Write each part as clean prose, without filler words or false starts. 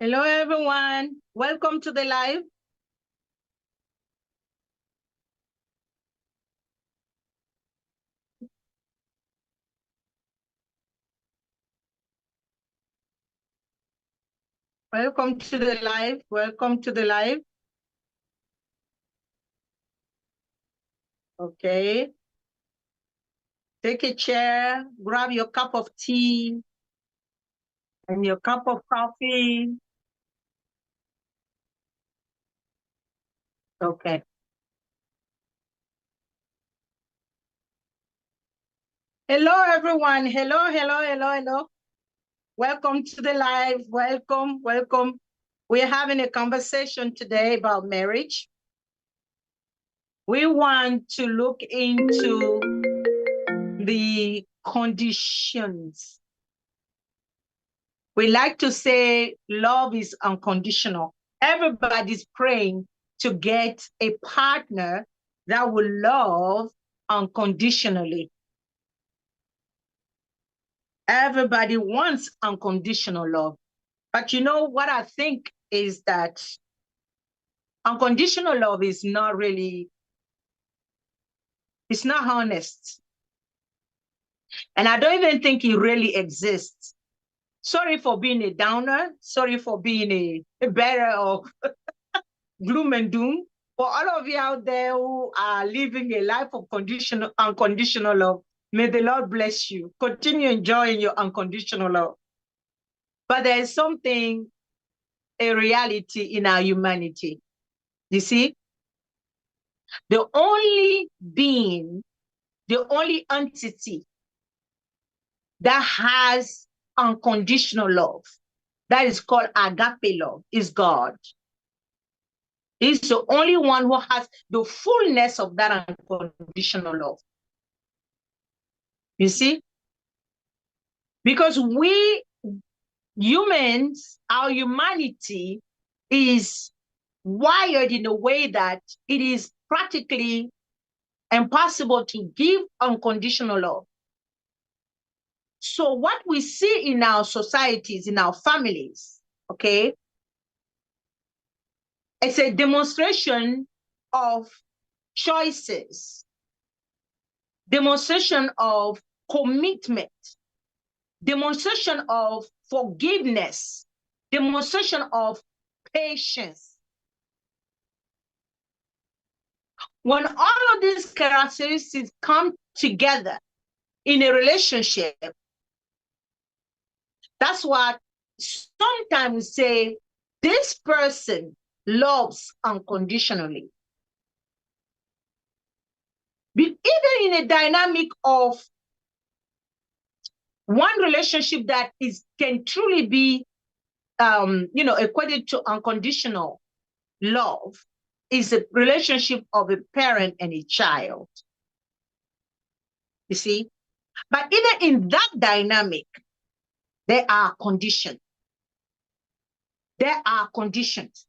Hello, everyone. Welcome to the live. Welcome to the live. Welcome to the live. Okay. Take a chair, grab your cup of tea and your cup of coffee. Okay. Hello, everyone. Hello. Welcome to the live. Welcome. We're having a conversation today about marriage. We want to look into the conditions. We like to say love is unconditional. Everybody's praying to get a partner that will love unconditionally. Everybody wants unconditional love. But you know what I think is that unconditional love is not really, it's not honest. And I don't even think it really exists. Sorry for being a downer. Sorry for being a bearer of gloom and doom. For all of you out there who are living a life of unconditional love, may the Lord bless you. Continue enjoying your unconditional love. But there is something, a reality in our humanity. You see, the only being, the only entity that has unconditional love, that is called agape love, is God. He's the only one who has the fullness of that unconditional love. You see? Because we humans, our humanity is wired in a way that it is practically impossible to give unconditional love. So what we see in our societies, in our families, okay, it's a demonstration of choices, demonstration of commitment, demonstration of forgiveness, demonstration of patience. When all of these characteristics come together in a relationship, that's what sometimes we say, this person loves unconditionally. Even in a dynamic of one relationship that can truly be equated to unconditional love is a relationship of a parent and a child. You see? But even in that dynamic, there are conditions. There are conditions.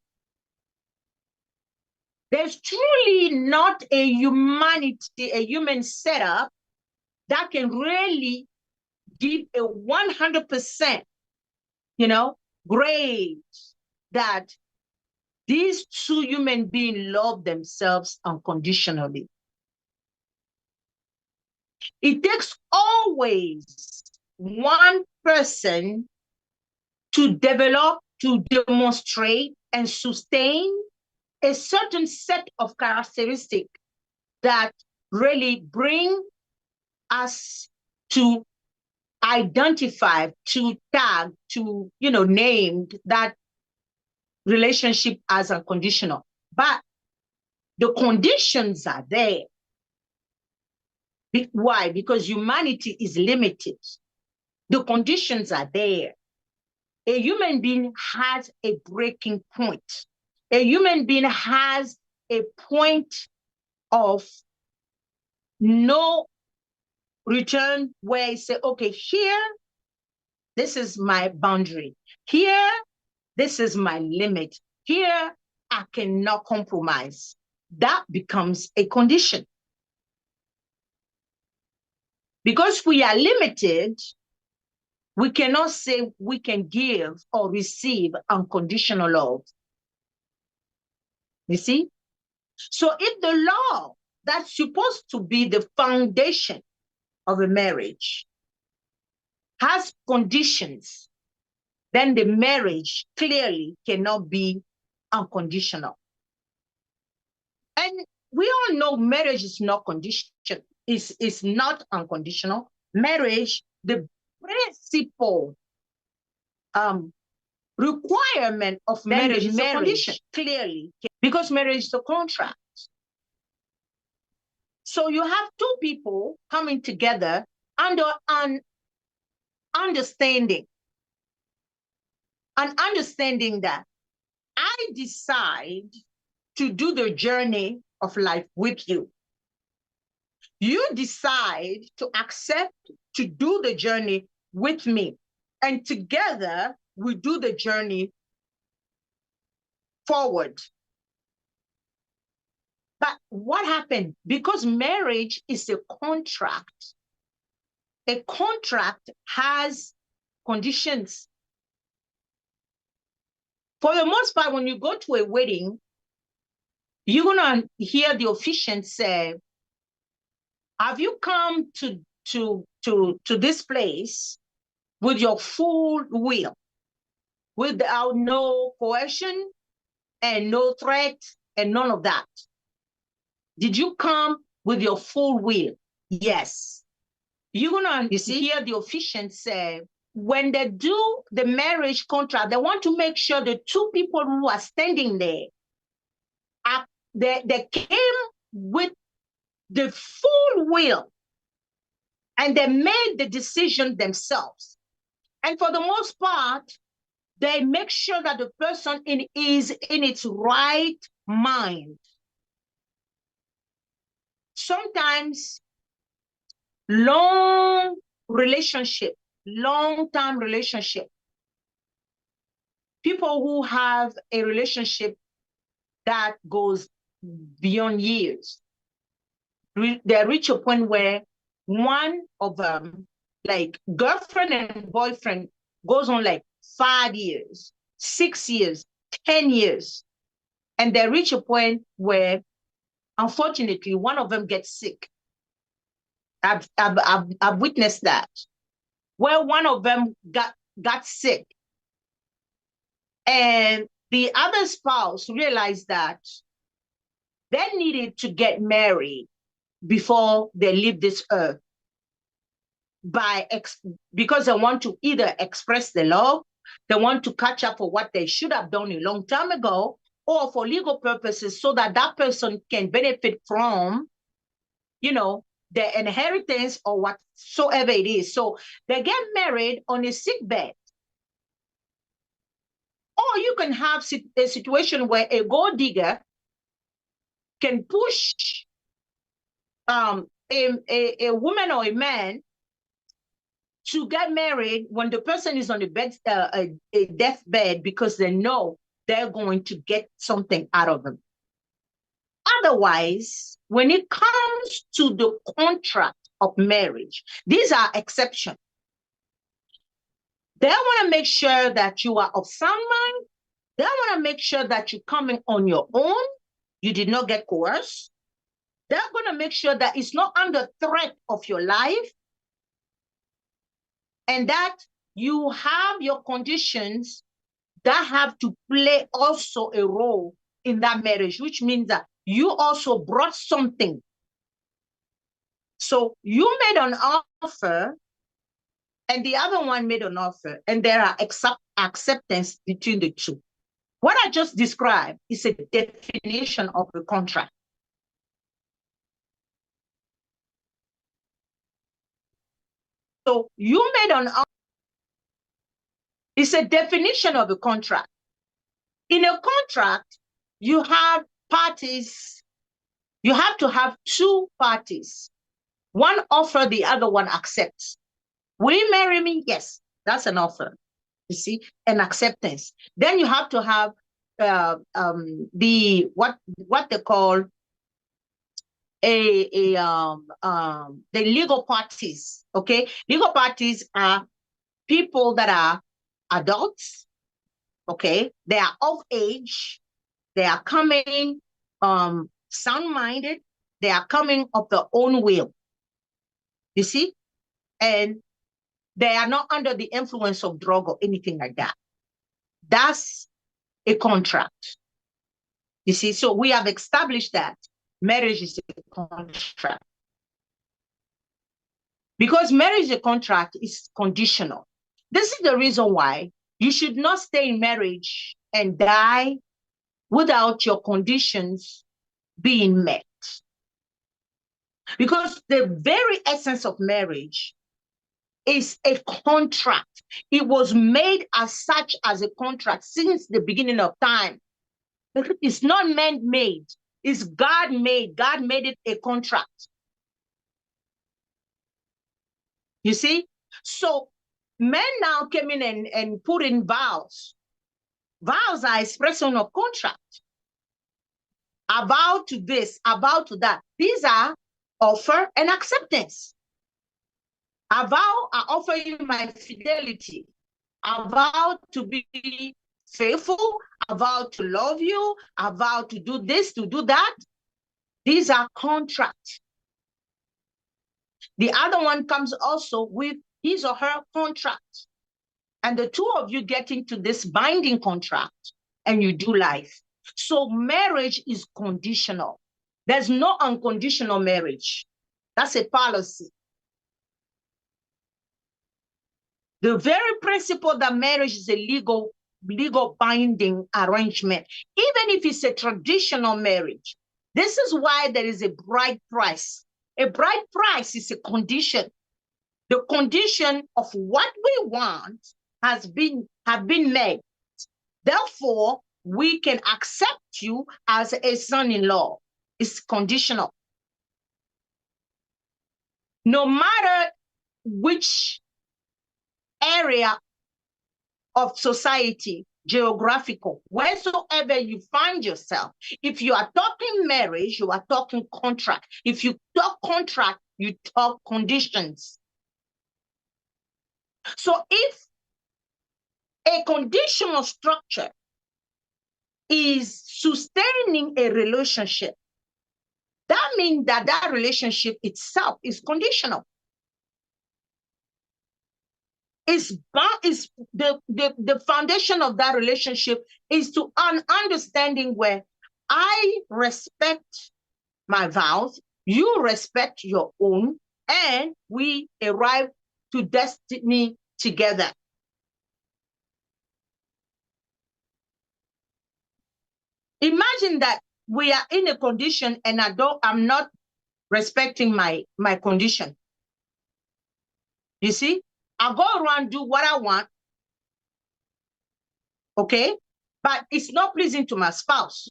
There's truly not a human setup that can really give a 100%, grade that these two human beings love themselves unconditionally. It takes always one person to develop, to demonstrate, and sustain a certain set of characteristics that really bring us to identify, to tag, to, name that relationship as unconditional. But the conditions are there. Why? Because humanity is limited. The conditions are there. A human being has a breaking point. A human being has a point of no return where you say, okay, here, this is my boundary. Here, this is my limit. Here, I cannot compromise. That becomes a condition. Because we are limited, We cannot say we can give or receive unconditional love. You see? So if the law that's supposed to be the foundation of a marriage has conditions, then the marriage clearly cannot be unconditional. And we all know marriage is not conditional, is not unconditional. Marriage, the principal requirement of marriage is a condition, clearly, because marriage is a contract. So you have two people coming together under an understanding that I decide to do the journey of life with you. You decide to accept to do the journey with me. And together, we do the journey forward. But what happened? Because marriage is a contract has conditions. For the most part, when you go to a wedding, you're going to hear the officiant say, have you come to this place with your full will, without no coercion and no threat and none of that? Did you come with your full will? Yes. You're going to hear the officiant say, when they do the marriage contract, they want to make sure the two people who are standing there, they came with the full will and they made the decision themselves. And for the most part, they make sure that the person is in its right mind. Sometimes long-term relationship, people who have a relationship that goes beyond years, they reach a point where one of them, like girlfriend and boyfriend, goes on like 5 years, 6 years, 10 years. And they reach a point where, unfortunately, one of them gets sick. I've witnessed that, where one of them got sick. And the other spouse realized that they needed to get married before they leave this earth, because they want to either express the love, they want to catch up for what they should have done a long time ago, or for legal purposes, so that that person can benefit from, the inheritance or whatsoever it is. So they get married on a sick bed. Or you can have a situation where a gold digger can push a woman or a man to get married when the person is on a deathbed, because they know they're going to get something out of them. Otherwise, when it comes to the contract of marriage, these are exceptions. They want to make sure that you are of sound mind. They want to make sure that you're coming on your own. You did not get coerced. They're going to make sure that it's not under threat of your life, and that you have your conditions that have to play also a role in that marriage, which means that you also brought something. So you made an offer, and the other one made an offer, and there are acceptance between the two. What I just described is a definition of a contract. So you made an offer. It's a definition of a contract. In a contract, you have parties. You have to have two parties. One offer, the other one accepts. Will you marry me? Yes, that's an offer. You see, an acceptance. Then you have to have the what they call the legal parties. Okay, legal parties are people that are adults, okay? They are of age. They are coming sound-minded. They are coming of their own will. You see? And they are not under the influence of drug or anything like that. That's a contract. You see? So we have established that marriage is a contract. Because marriage, a contract, is conditional. This is the reason why you should not stay in marriage and die without your conditions being met. Because the very essence of marriage is a contract. It was made as such as a contract since the beginning of time. It's not man-made. It's God-made. God made it a contract. You see? So men now came in and put in vows. Vows are expression of contract. I vow to this, I vow to that. These are offer and acceptance. I vow, I offer you my fidelity. I vow to be faithful. I vow to love you. I vow to do this, to do that. These are contracts. The other one comes also with his or her contract. And the two of you get into this binding contract and you do life. So marriage is conditional. There's no unconditional marriage. That's a policy. The very principle that marriage is a legal binding arrangement, even if it's a traditional marriage. This is why there is a bride price. A bride price is a condition. The condition of what we want have been met. Therefore, we can accept you as a son-in-law. It's conditional. No matter which area of society, geographical, wheresoever you find yourself, if you are talking marriage, you are talking contract. If you talk contract, you talk conditions. So if a conditional structure is sustaining a relationship, that means that that relationship itself is conditional. The foundation of that relationship is to an understanding where I respect my vows, you respect your own, and we arrive to destiny together. Imagine that we are in a condition and I'm not respecting my condition. You see, I go around, do what I want, okay? But it's not pleasing to my spouse.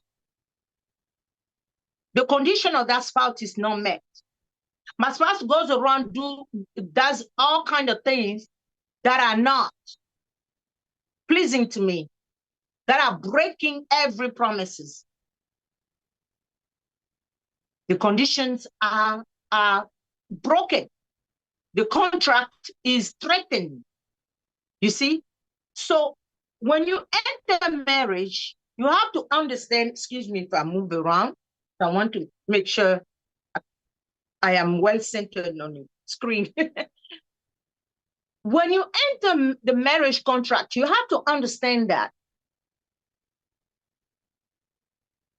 The condition of that spouse is not met. My spouse goes around, does all kinds of things that are not pleasing to me, that are breaking every promises. The conditions are broken. The contract is threatened. You see? So when you enter marriage, you have to understand, excuse me if I move around, I want to make sure I am well centered on the screen. When you enter the marriage contract, you have to understand that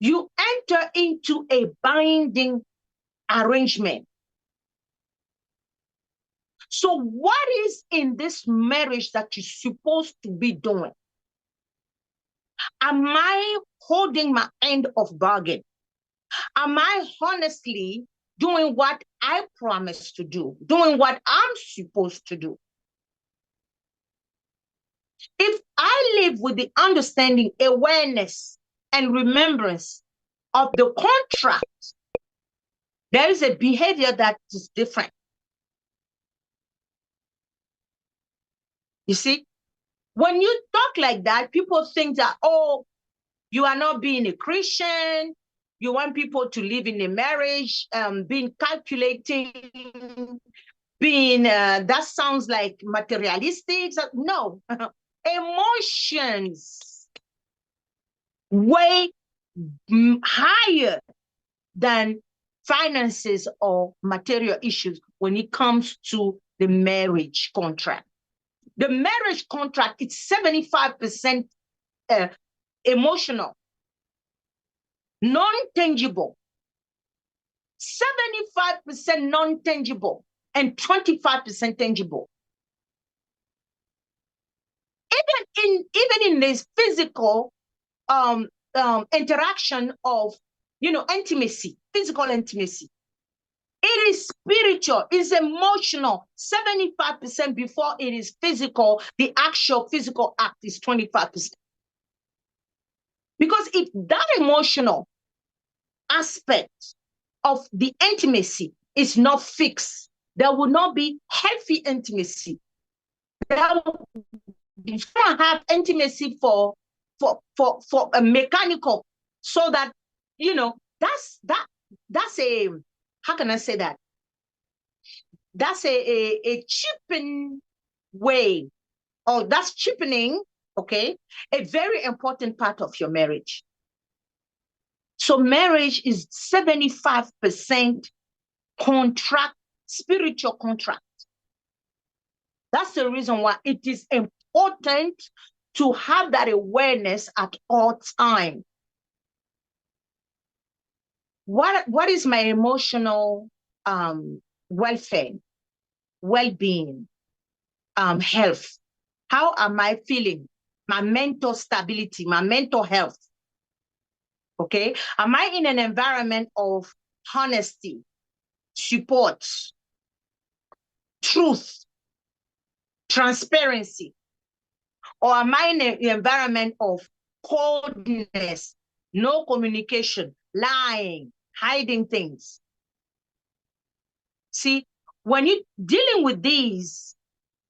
you enter into a binding arrangement. So what is in this marriage that you're supposed to be doing? Am I holding my end of bargain? Am I honestly doing what I promised to do, doing what I'm supposed to do? If I live with the understanding, awareness, and remembrance of the contract, there is a behavior that is different. You see, when you talk like that, people think that, oh, you are not being a Christian. You want people to live in a marriage, being calculating, being, that sounds like materialistic. No, emotions way higher than finances or material issues when it comes to the marriage contract. The marriage contract is 75% emotional, non-tangible, 75% non-tangible, and 25% tangible. Even in this physical interaction of, intimacy, physical intimacy, it is spiritual, it's emotional. 75% before it is physical. The actual physical act is 25%. Because if that emotional aspect of the intimacy is not fixed, there will not be healthy intimacy. You can't have intimacy for a mechanical, so that, that's a, how can I say that? That's a cheapened way, or that's cheapening, okay, a very important part of your marriage. So marriage is 75% contract, spiritual contract. That's the reason why it is important to have that awareness at all times. What is my emotional welfare, well-being, health? How am I feeling? My mental stability, my mental health. Okay? Am I in an environment of honesty, support, truth, transparency? Or am I in an environment of coldness, no communication, lying, hiding things? See, when you're dealing with these,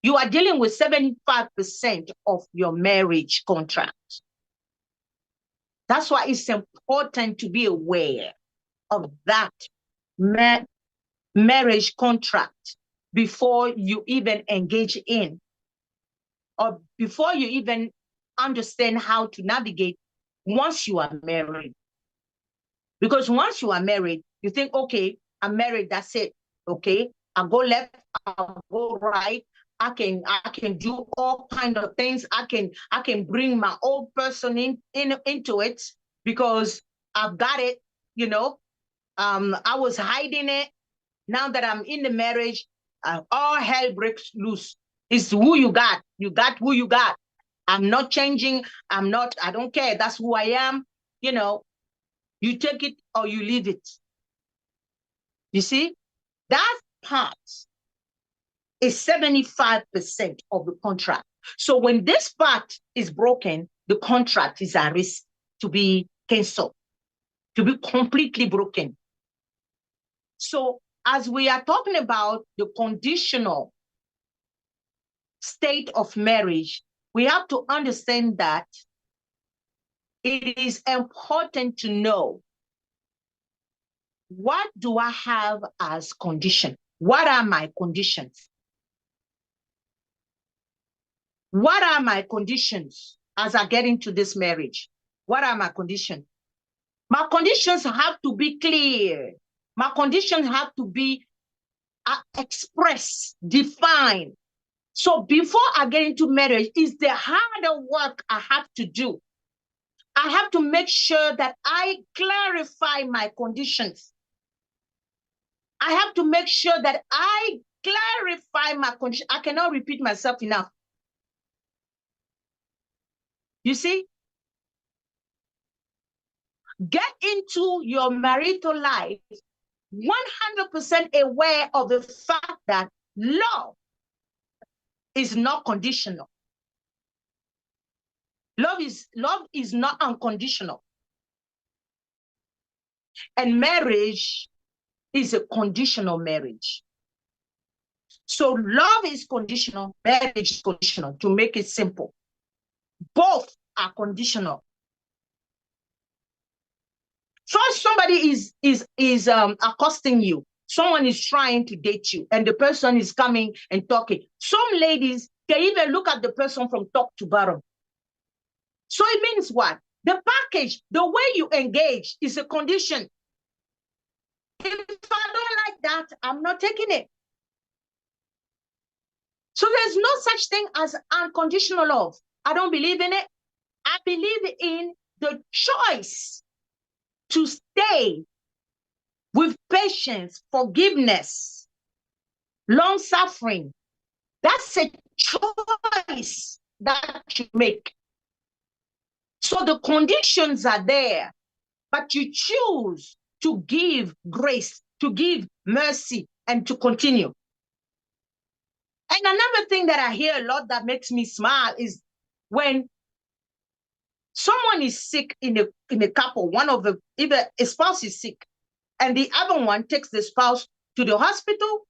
you are dealing with 75% of your marriage contract. That's why it's important to be aware of that marriage contract before you even engage in, or before you even understand how to navigate once you are married. Because once you are married, you think, okay, I'm married, that's it. Okay, I'll go left, I'll go right. I can do all kinds of things. I can bring my old person into it because I've got it, I was hiding it. Now that I'm in the marriage, all hell breaks loose. It's who you got. You got who you got. I'm not changing. I don't care. That's who I am. You take it or you leave it. You see, that part is 75% of the contract. So when this part is broken, the contract is at risk to be canceled, to be completely broken. So as we are talking about the conditional state of marriage, we have to understand that it is important to know, what do I have as condition? What are my conditions? What are my conditions as I get into this marriage? What are my conditions? My conditions have to be clear. My conditions have to be expressed, defined. So before I get into marriage, is the harder work I have to do. I have to make sure that I clarify my conditions. I have to make sure that I clarify my condition. I cannot repeat myself enough. You see? Get into your marital life 100% aware of the fact that love is not conditional. Love is not unconditional. And marriage is a conditional marriage. So love is conditional, marriage is conditional, to make it simple. Both are conditional. First, somebody is accosting you. someone is trying to date you and the person is coming and talking. Some ladies can even look at the person from top to bottom. So it means what? The package, the way you engage is a condition. If I don't like that, I'm not taking it. So there's no such thing as unconditional love. I don't believe in it. I believe in the choice to stay with patience, forgiveness, long suffering. That's a choice that you make. So the conditions are there, but you choose to give grace, to give mercy, and to continue. And another thing that I hear a lot that makes me smile is when someone is sick in a couple, either a spouse is sick, and the other one takes the spouse to the hospital,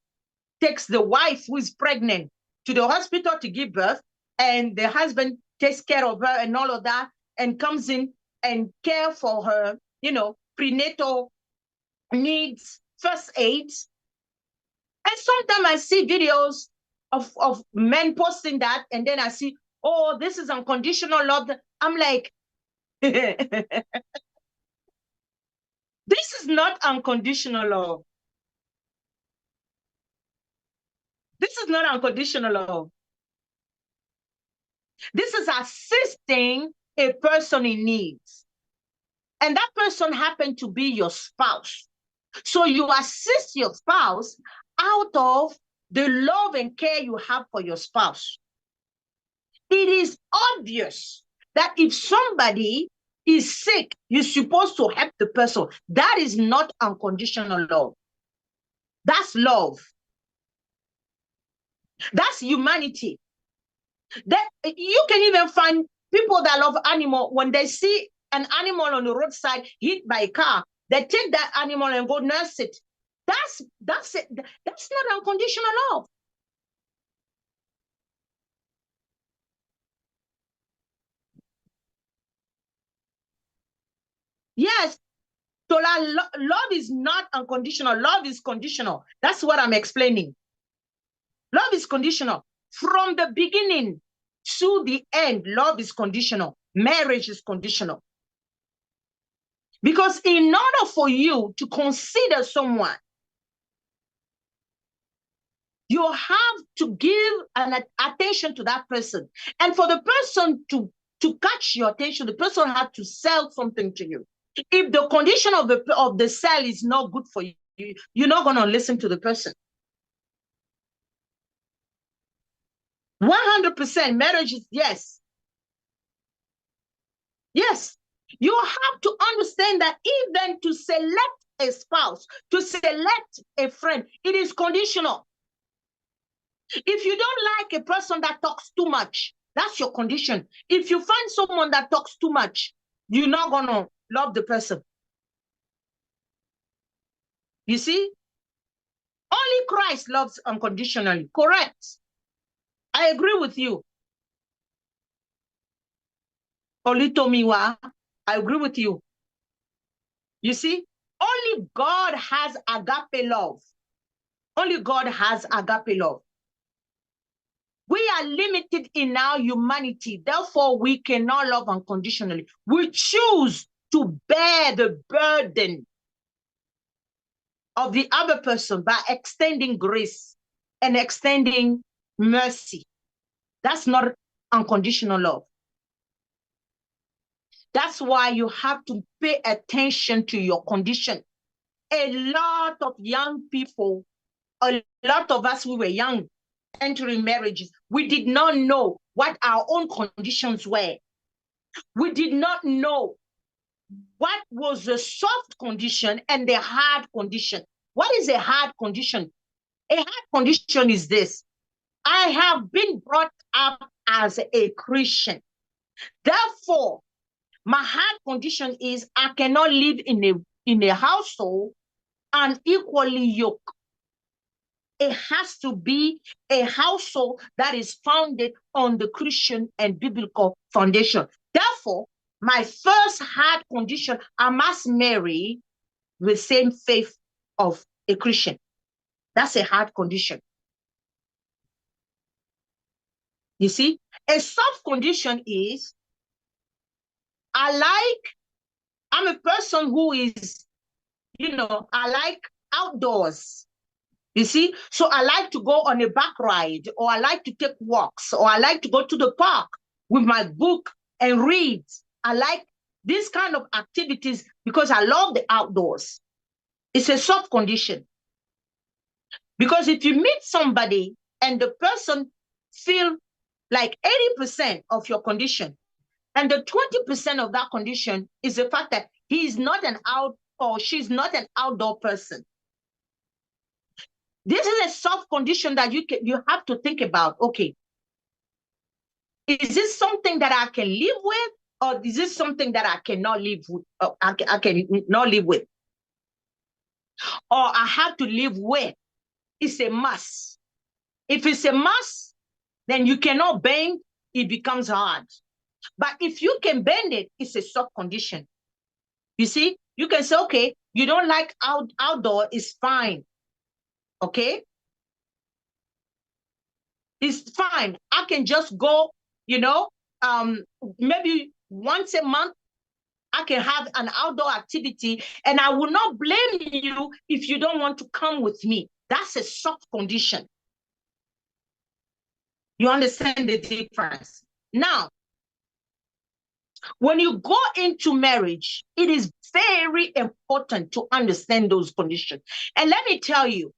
takes the wife who is pregnant to the hospital to give birth, and the husband takes care of her and all of that, and comes in and care for her, prenatal needs, first aids. And sometimes I see videos of men posting that, and then I see, oh, this is unconditional love. I'm like, this is not unconditional love. This is not unconditional love. This is assisting a person in need. And that person happened to be your spouse. So you assist your spouse out of the love and care you have for your spouse. It is obvious that if somebody is sick, you're supposed to help the person. That is not unconditional love. That's love. That's humanity. That you can even find people that love animal. When they see an animal on the roadside hit by a car, they take that animal and go nurse it. That's it. That's not unconditional love. Yes. So love is not unconditional. Love is conditional. That's what I'm explaining. Love is conditional. From the beginning to the end, love is conditional. Marriage is conditional. Because in order for you to consider someone, you have to give an attention to that person. And for the person to catch your attention, the person has to sell something to you. If the condition of the sell is not good for you, you're not going to listen to the person. 100% marriage is yes. Yes. You have to understand that even to select a spouse, to select a friend, it is conditional. If you don't like a person that talks too much, that's your condition. If you find someone that talks too much, you're not going to love the person. You see? Only Christ loves unconditionally. Correct. I agree with you. Olitomiwa, I agree with you. You see? Only God has agape love. Only God has agape love. We are limited in our humanity. Therefore, we cannot love unconditionally. We choose to bear the burden of the other person by extending grace and extending mercy. That's not unconditional love. That's why you have to pay attention to your condition. A lot of young people, a lot of us, we were young, entering marriages, we did not know what our own conditions were. We did not know what was the soft condition and the hard condition. What is a hard condition? A hard condition is this. I have been brought up as a Christian. Therefore, my hard condition is I cannot live in a household unequally yoked. It has to be a household that is founded on the Christian and biblical foundation. Therefore, my first hard condition, I must marry the same faith of a Christian. That's a hard condition. You see, a soft condition is, I'm a person who is, I like outdoors. You see, so I like to go on a bike ride, or I like to take walks, or I like to go to the park with my book and read. I like these kind of activities because I love the outdoors. It's a soft condition. Because if you meet somebody and the person feel like 80% of your condition, and the 20% of that condition is the fact that he is not an out or she's not an outdoor person. This is a soft condition that you have to think about. Okay, is this something that I can live with, or is this something that I cannot live with? I cannot live with, or I have to live with? It's a must. If it's a must, then you cannot bend. It becomes hard. But if you can bend it, it's a soft condition. You see, you can say, okay, you don't like outdoor, it's fine. Okay? It's fine. I can just go, maybe once a month, I can have an outdoor activity, and I will not blame you if you don't want to come with me. That's a soft condition. You understand the difference? Now, when you go into marriage, it is very important to understand those conditions. And let me tell you,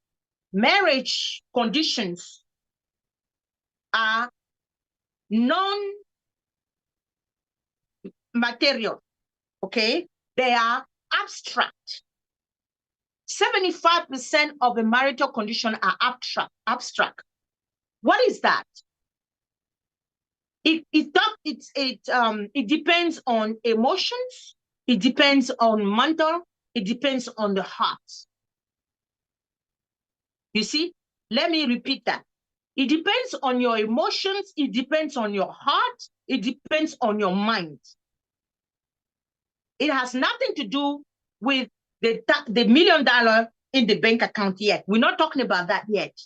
marriage conditions are non-material, okay? They are abstract. 75% of the marital condition are abstract. What is that? It depends on emotions, it depends on mental, it depends on the heart. You see, let me repeat that. It depends on your emotions, it depends on your heart, it depends on your mind. It has nothing to do with the $1 million in the bank account yet. We're not talking about that yet.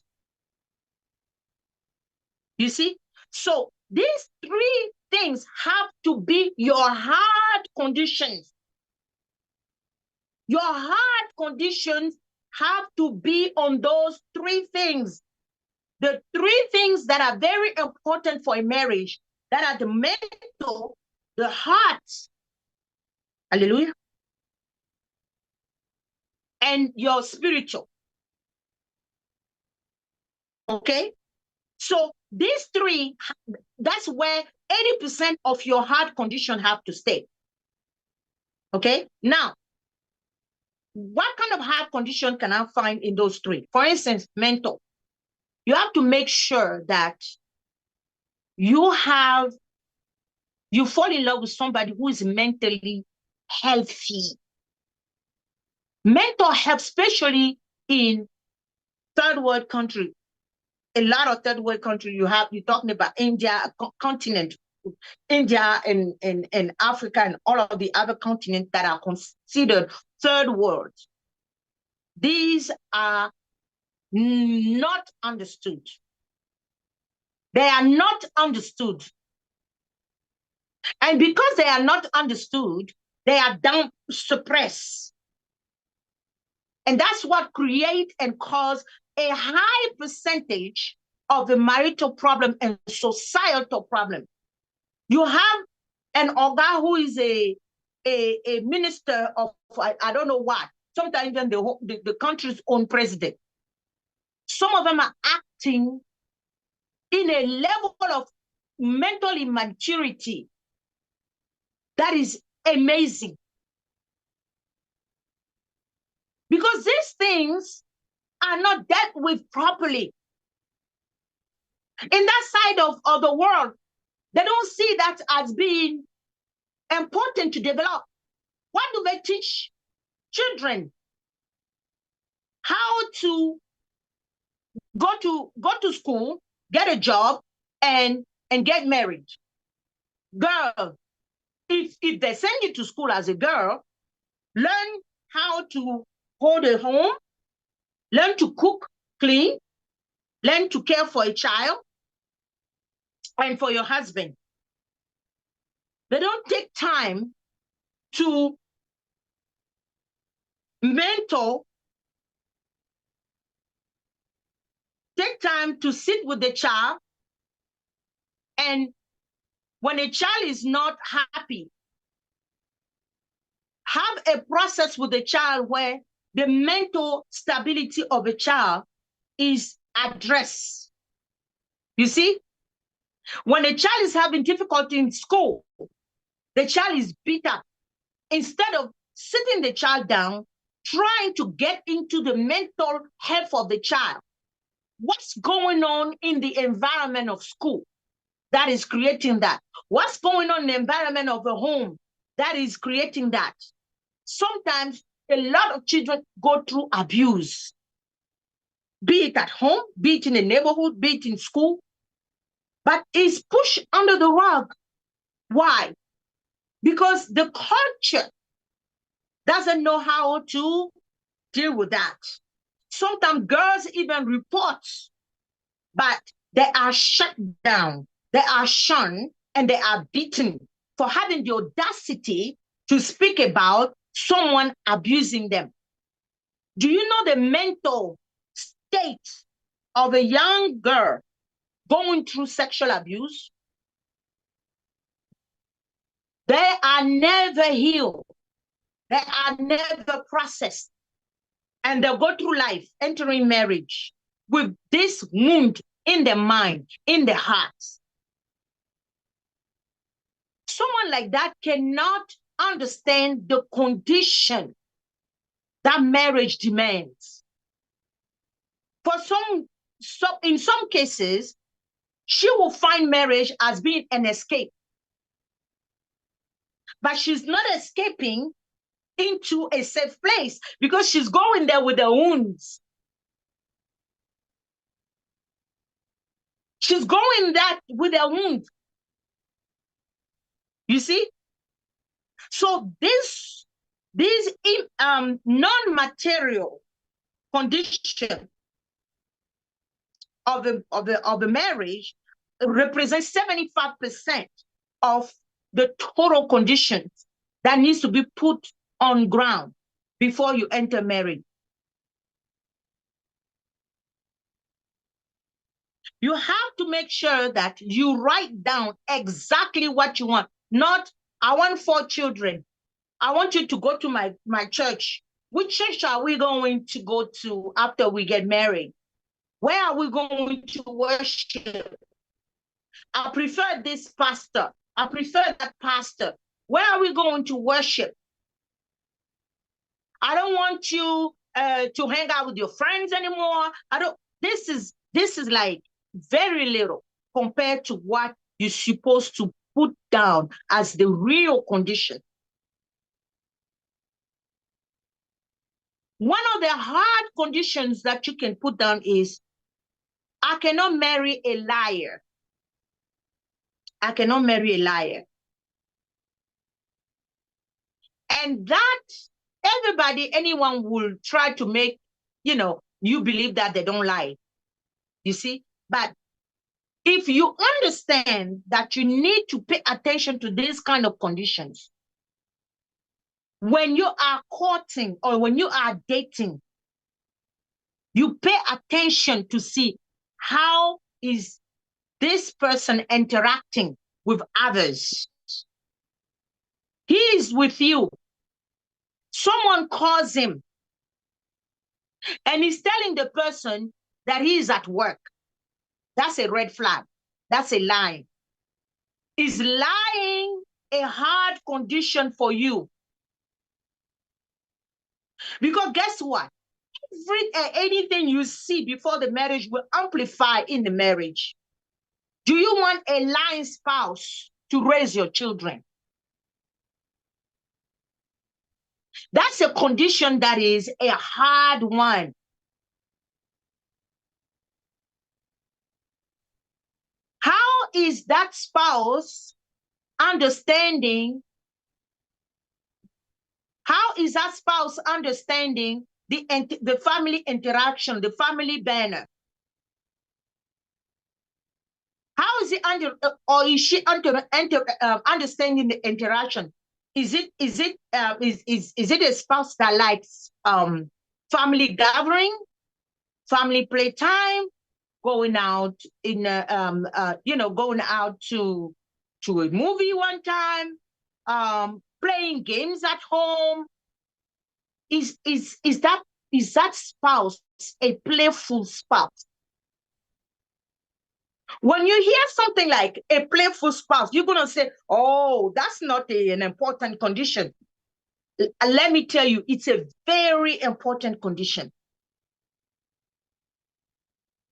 You see? So these three things have to be your heart conditions. Your heart conditions have to be on those three things. The three things that are very important for a marriage, that are the mental, the heart, hallelujah, and your spiritual. Okay? So these three, that's where 80% of your heart condition have to stay. Okay? Now, what kind of heart condition can I find in those three? For instance, mental. You have to make sure that you fall in love with somebody who is mentally healthy. Mental health, especially in third world country. A lot of third world country, you're talking about India, continent, India and Africa and all of the other continents that are considered third world. These are not understood. They are not understood. And because they are not understood, they are down suppressed. And that's what creates and causes a high percentage of the marital problem and societal problem. You have an Oga who is a minister of, I don't know what, sometimes even the country's own president. Some of them are acting in a level of mental immaturity that is amazing. Because these things are not dealt with properly. In that side of the world, they don't see that as being important to develop. What do they teach children? How to go to school, get a job, and get married. Girl, if they send you to school as a girl, learn how to hold a home, learn to cook, clean, learn to care for a child and for your husband. They don't take time to mentor, take time to sit with the child. And when a child is not happy, have a process with the child where the mental stability of a child is addressed. You see, when a child is having difficulty in school, the child is beat up. Instead of sitting the child down, trying to get into the mental health of the child, what's going on in the environment of school that is creating that? What's going on in the environment of a home that is creating that? Sometimes a lot of children go through abuse, be it at home, be it in the neighborhood, be it in school, but it's pushed under the rug. Why? Because the culture doesn't know how to deal with that. Sometimes girls even report, but they are shut down, they are shunned, and they are beaten for having the audacity to speak about someone abusing them. Do you know the mental state of a young girl going through sexual abuse? They are never healed. They are never processed. And they'll go through life, entering marriage with this wound in the mind, in the heart. Someone like that cannot understand the condition that marriage demands. In some cases, she will find marriage as being an escape. But she's not escaping into a safe place because she's going there with the wounds. She's going there with a wound. You see? So this non-material condition of the marriage represents 75% of the total conditions that needs to be put on ground before you enter marriage. You have to make sure that you write down exactly what you want. Not, I want 4 children. I want you to go to my church. Which church are we going to go to after we get married? Where are we going to worship? I prefer this pastor. I prefer that pastor. Where are we going to worship? I don't want you to hang out with your friends anymore. This is like very little compared to what you're supposed to put down as the real condition. One of the hard conditions that you can put down is, I cannot marry a liar. I cannot marry a liar. And that anyone will try to make, you believe that they don't lie. You see? But if you understand that you need to pay attention to these kind of conditions, when you are courting or when you are dating, you pay attention to see how is this person interacting with others. He is with you. Someone calls him and he's telling the person that he is at work. That's a red flag. That's a lie. Is lying a hard condition for you? Because guess what? Anything you see before the marriage will amplify in the marriage. Do you want a lying spouse to raise your children? That's a condition that is a hard one. How is that spouse understanding? How is that spouse understanding the family interaction, the family banner. How is he or is she understanding the interaction? Is it a spouse that likes family gathering, family playtime, going out going out to a movie one time, playing games at home? Is that spouse a playful spouse? When you hear something like a playful spouse, you're going to say, oh, that's not an important condition. Let me tell you, it's a very important condition.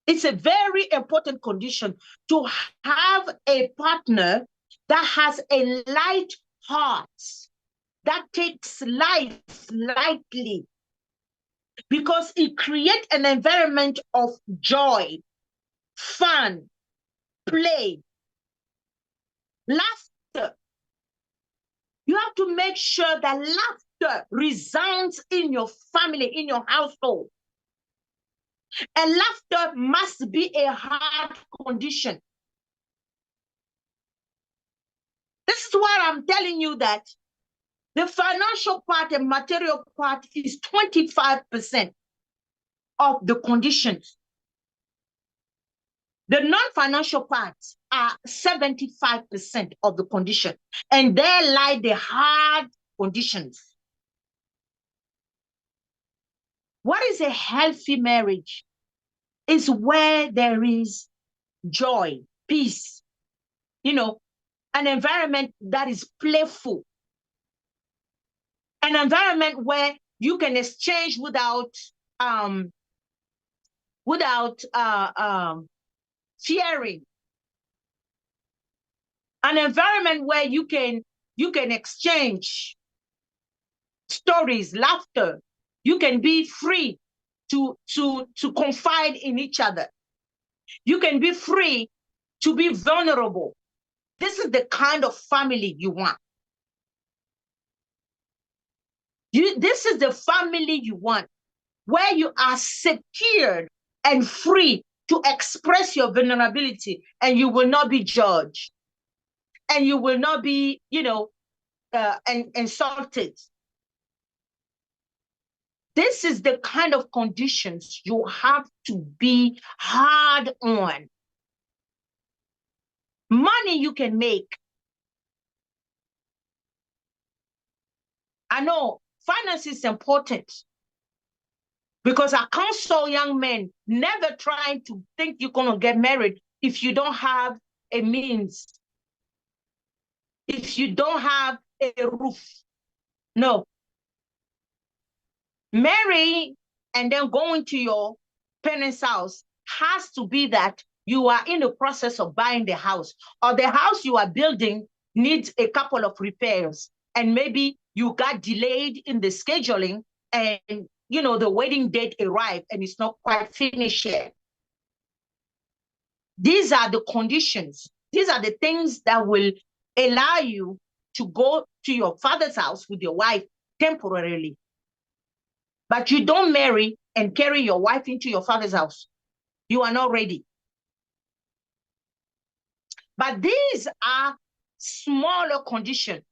It's a very important condition to have a partner that has a light heart, that takes life lightly, because it creates an environment of joy, fun, play, laughter. You have to make sure that laughter resounds in your family, in your household. And laughter must be a hard condition. This is why I'm telling you that the financial part and material part is 25% of the conditions. The non-financial parts are 75% of the condition. And there lie the hard conditions. What is a healthy marriage? Is where there is joy, peace, an environment that is playful, an environment where you can exchange without fearing, an environment where you can exchange stories, laughter. You can be free to confide in each other. You can be free to be vulnerable. This is the kind of family you want. This is the family you want, where you are secured and free to express your vulnerability, and you will not be judged, and you will not be, insulted. This is the kind of conditions you have to be hard on. Money you can make. I know finance is important, because I counsel young men, never trying to think you're going to get married if you don't have a means, if you don't have a roof. No. Marry and then going to your parents' house has to be that you are in the process of buying the house, or the house you are building needs a couple of repairs, and maybe you got delayed in the scheduling, and the wedding date arrived and it's not quite finished yet. These are the conditions. These are the things that will allow you to go to your father's house with your wife temporarily. But you don't marry and carry your wife into your father's house. You are not ready. But these are smaller conditions.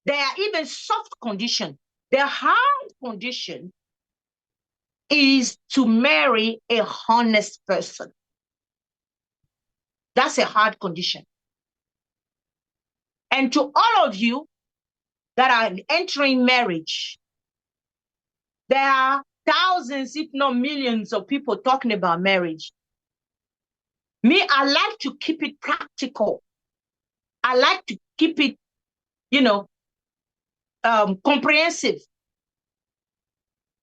They are even soft conditions. The hard condition is to marry a honest person. That's a hard condition. And to all of you that are entering marriage, there are thousands, if not millions, of people talking about marriage. Me, I like to keep it practical. I like to keep it, comprehensive.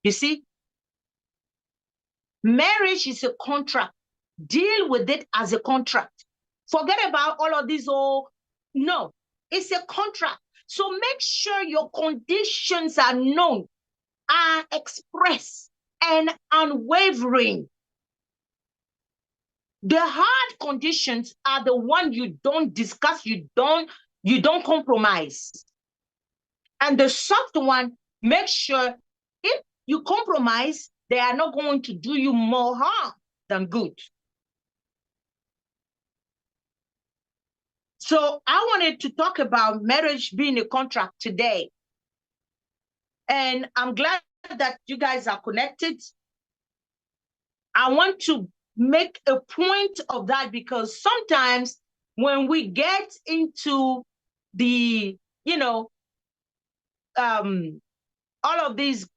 You see, marriage is a contract. Deal with it as a contract. Forget about all of these. No, it's a contract. So make sure your conditions are known, are expressed, and unwavering. The hard conditions are the ones you don't discuss, you don't compromise. And the soft one, make sure if you compromise, they are not going to do you more harm than good. So I wanted to talk about marriage being a contract today. And I'm glad that you guys are connected. I want to make a point of that because sometimes when we get into the, all of these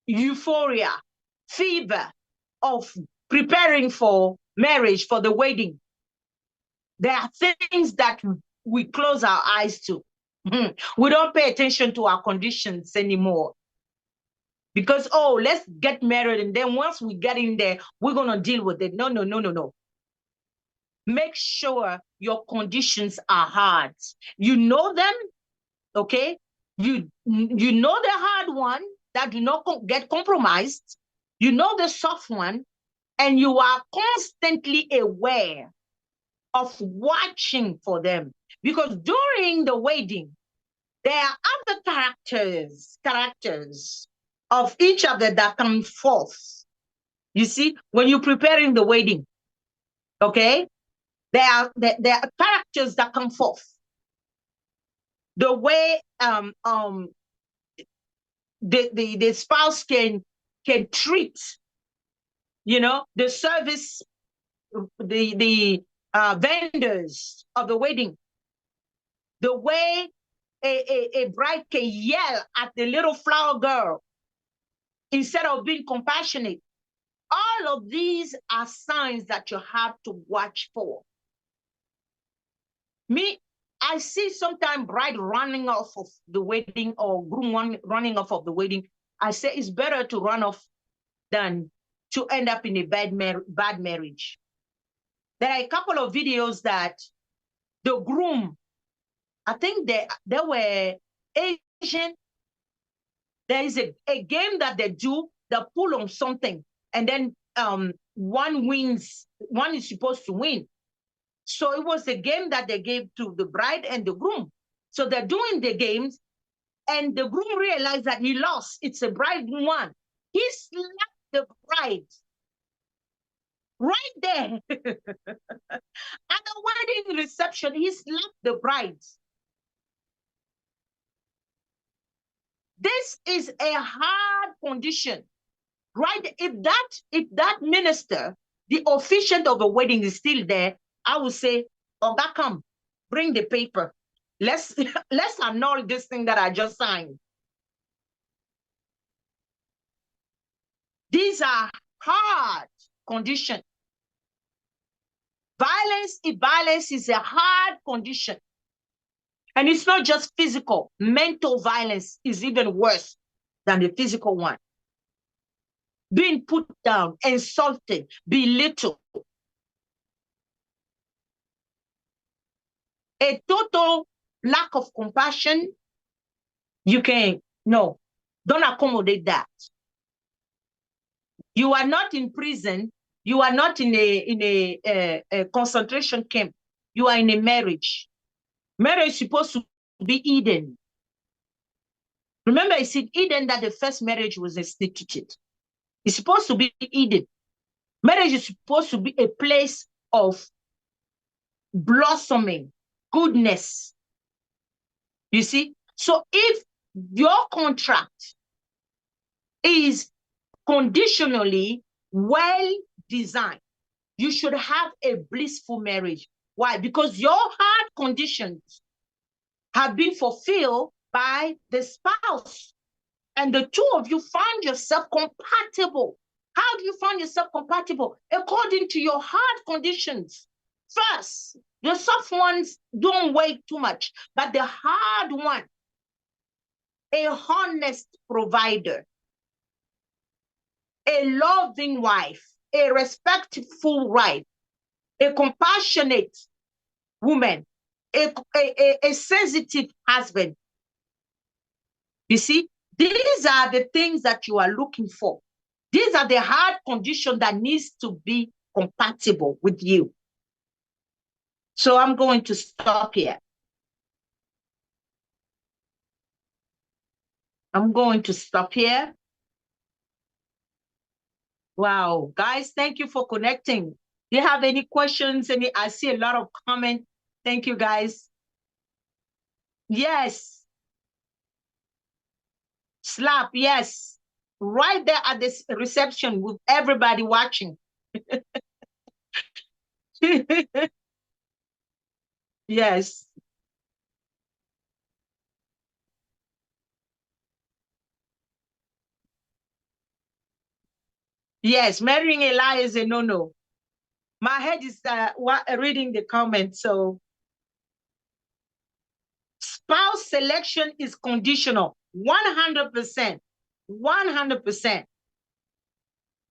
euphoria, fever of preparing for marriage, for the wedding, there are things that we close our eyes to. We don't pay attention to our conditions anymore. Because, oh, let's get married, and then once we get in there, we're going to deal with it. No, no, no, no, no. Make sure your conditions are hard. You know them, okay? You know the hard one that do not get compromised. You know the soft one, and you are constantly aware of watching for them. Because during the wedding, there are other characters of each other that come forth. You see, when you're preparing the wedding, okay, there are characters that come forth. The way the spouse can treat, the service, the vendors of the wedding, the way a bride can yell at the little flower girl instead of being compassionate. All of these are signs that you have to watch for. I see sometimes bride running off of the wedding or groom running off of the wedding. I say it's better to run off than to end up in a bad marriage. There are a couple of videos that the groom, I think they were Asian. There is a game that they do, they pull on something, and then one wins, one is supposed to win. So it was a game that they gave to the bride and the groom. So they're doing the games, and the groom realized that he lost. It's a bride who won. He slapped the bride right there. At the wedding reception, he slapped the bride. This is a hard condition, right? If that minister, the officiant of the wedding is still there, I would say, Oga, come, bring the paper. Let's annul this thing that I just signed. These are hard conditions. Violence is a hard condition. And it's not just physical. Mental violence is even worse than the physical one. Being put down, insulted, belittled. A total lack of compassion, don't accommodate that. You are not in prison. You are not in a concentration camp. You are in a marriage. Marriage is supposed to be Eden. Remember, it's in Eden that the first marriage was instituted. It's supposed to be Eden. Marriage is supposed to be a place of blossoming, goodness. You see? So if your contract is conditionally well designed, you should have a blissful marriage. Why? Because your hard conditions have been fulfilled by the spouse. And the two of you find yourself compatible. How do you find yourself compatible? According to your hard conditions. First, the soft ones don't weigh too much, but the hard one, a honest provider, a loving wife, a respectful wife, a compassionate woman, a sensitive husband. You see, these are the things that you are looking for. These are the hard conditions that needs to be compatible with you. So I'm going to stop here. I'm going to stop here. Wow. Guys, thank you for connecting. Do you have any questions? I see a lot of comment. Thank you, guys. Yes. Slap, yes. Right there at this reception with everybody watching. Yes. Yes, marrying a lie is a no-no. My head is reading the comments. So spouse selection is conditional. 100%. 100%.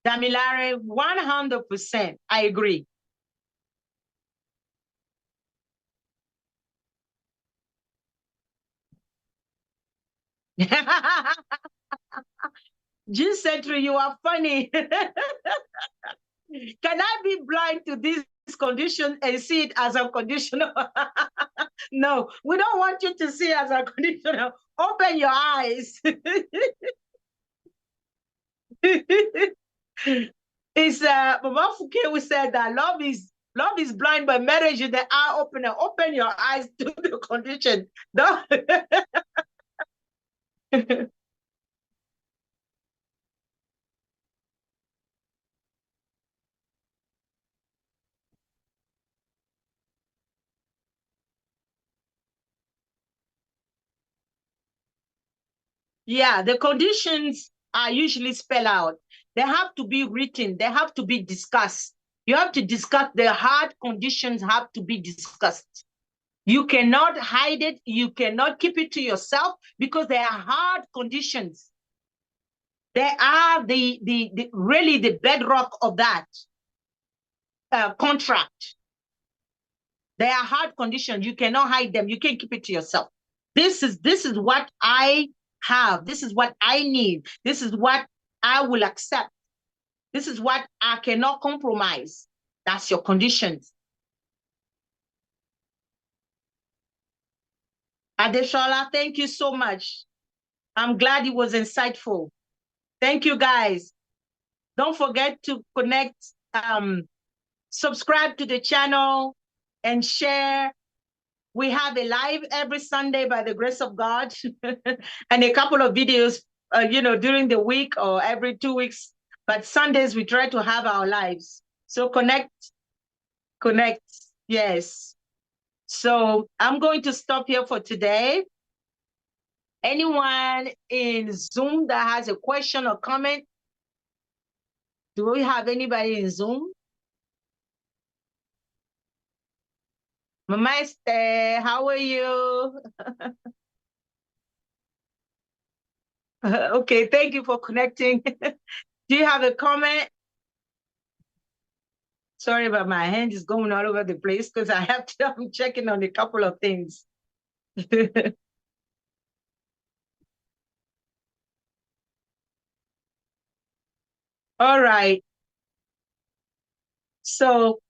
Damilare, 100%. I agree. Jean Century, you are funny. Can I be blind to this condition and see it as unconditional? No, we don't want you to see it as unconditional. Open your eyes. It's Mama Fouke who said that love is blind, but marriage is the eye opener. Open your eyes to the condition. Don't Yeah, the conditions are usually spelled out. They have to be written, they have to be discussed. You have to discuss the hard conditions, have to be discussed. You cannot hide it, you cannot keep it to yourself because they are hard conditions. They are the really the bedrock of that contract. They are hard conditions. You cannot hide them. You can't keep it to yourself. This is what I have. This is what I need. This is what I will accept. This is what I cannot compromise. That's your conditions. Adeshola, thank you so much. I'm glad it was insightful. Thank you, guys. Don't forget to connect, subscribe to the channel, and share. We have a live every Sunday by the grace of God, and a couple of videos, during the week or every 2 weeks. But Sundays, we try to have our lives. So connect. Yes. So I'm going to stop here for today. Anyone in Zoom that has a question or comment? Do we have anybody in Zoom? MummySeka, how are you? Okay, thank you for connecting. Do you have a comment? Sorry about my hand is going all over the place because I'm checking on a couple of things. All right. So,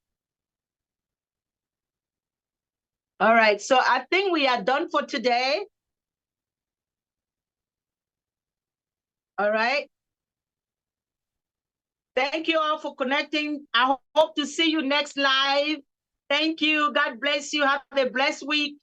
all right. So I think we are done for today. All right. Thank you all for connecting. I hope to see you next live. Thank you. God bless you. Have a blessed week.